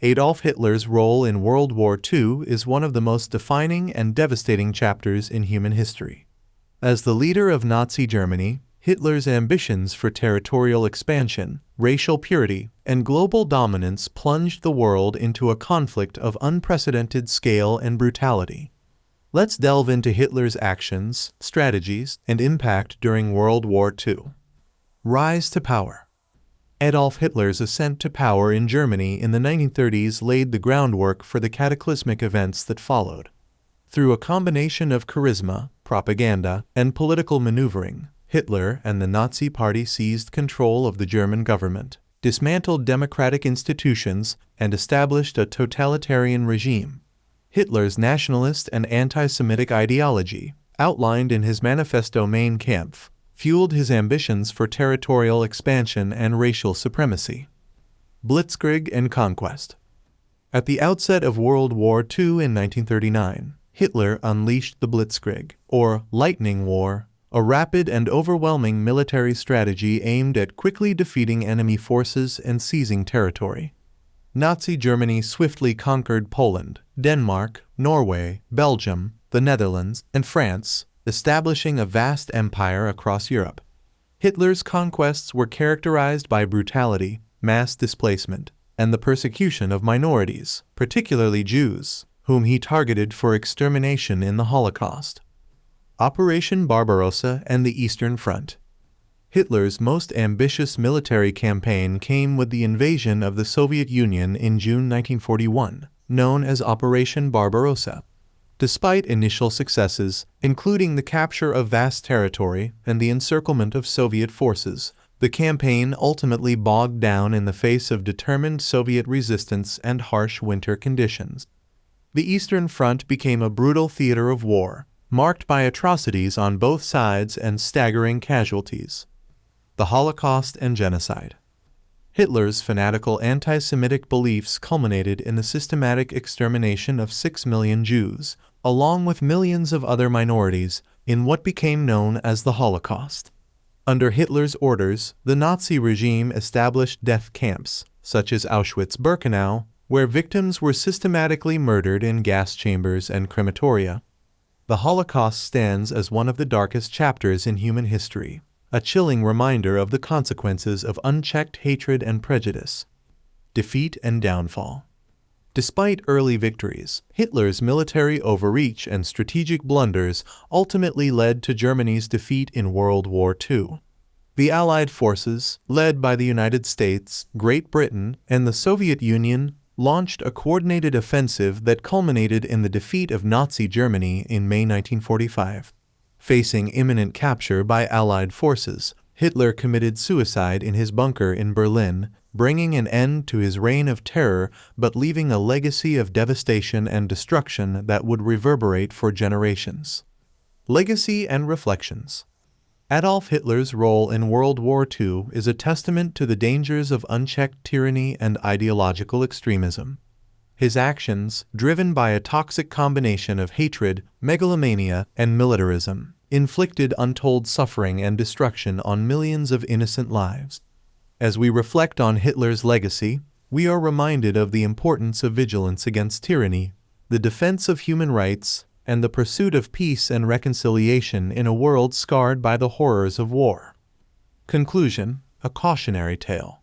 Adolf Hitler's role in World War II is one of the most defining and devastating chapters in human history. As the leader of Nazi Germany, Hitler's ambitions for territorial expansion, racial purity, and global dominance plunged the world into a conflict of unprecedented scale and brutality. Let's delve into Hitler's actions, strategies, and impact during World War II. Rise to power. Adolf Hitler's ascent to power in Germany in the 1930s laid the groundwork for the cataclysmic events that followed. Through a combination of charisma, propaganda, and political maneuvering, Hitler and the Nazi Party seized control of the German government, dismantled democratic institutions, and established a totalitarian regime. Hitler's nationalist and anti-Semitic ideology, outlined in his manifesto Mein Kampf, fueled his ambitions for territorial expansion and racial supremacy. Blitzkrieg and Conquest. At the outset of World War II in 1939, Hitler unleashed the Blitzkrieg, or Lightning War, a rapid and overwhelming military strategy aimed at quickly defeating enemy forces and seizing territory. Nazi Germany swiftly conquered Poland, Denmark, Norway, Belgium, the Netherlands, and France, establishing a vast empire across Europe. Hitler's conquests were characterized by brutality, mass displacement, and the persecution of minorities, particularly Jews, whom he targeted for extermination in the Holocaust. Operation Barbarossa and the Eastern Front. Hitler's most ambitious military campaign came with the invasion of the Soviet Union in June 1941, known as Operation Barbarossa. Despite initial successes, including the capture of vast territory and the encirclement of Soviet forces, the campaign ultimately bogged down in the face of determined Soviet resistance and harsh winter conditions. The Eastern Front became a brutal theater of war, marked by atrocities on both sides and staggering casualties. The Holocaust and Genocide. Hitler's fanatical anti-Semitic beliefs culminated in the systematic extermination of 6 million Jews, along with millions of other minorities, in what became known as the Holocaust. Under Hitler's orders, the Nazi regime established death camps, such as Auschwitz-Birkenau, where victims were systematically murdered in gas chambers and crematoria. The Holocaust stands as one of the darkest chapters in human history, a chilling reminder of the consequences of unchecked hatred and prejudice. Defeat and downfall. Despite early victories, Hitler's military overreach and strategic blunders ultimately led to Germany's defeat in World War II. The Allied forces, led by the United States, Great Britain, and the Soviet Union, launched a coordinated offensive that culminated in the defeat of Nazi Germany in May 1945. Facing imminent capture by Allied forces, Hitler committed suicide in his bunker in Berlin, bringing an end to his reign of terror but leaving a legacy of devastation and destruction that would reverberate for generations. Legacy and reflections. Adolf Hitler's role in World War II is a testament to the dangers of unchecked tyranny and ideological extremism. His actions, driven by a toxic combination of hatred, megalomania, and militarism, inflicted untold suffering and destruction on millions of innocent lives. As we reflect on Hitler's legacy, we are reminded of the importance of vigilance against tyranny, the defense of human rights, and the pursuit of peace and reconciliation in a world scarred by the horrors of war. Conclusion: a cautionary tale.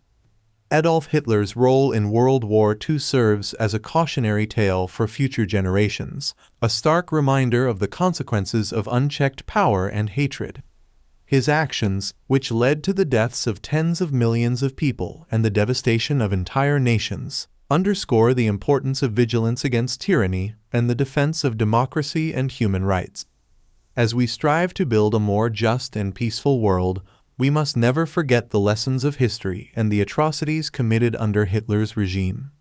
Adolf Hitler's role in World War II serves as a cautionary tale for future generations, a stark reminder of the consequences of unchecked power and hatred. His actions, which led to the deaths of tens of millions of people and the devastation of entire nations, underscore the importance of vigilance against tyranny and the defense of democracy and human rights. As we strive to build a more just and peaceful world, we must never forget the lessons of history and the atrocities committed under Hitler's regime.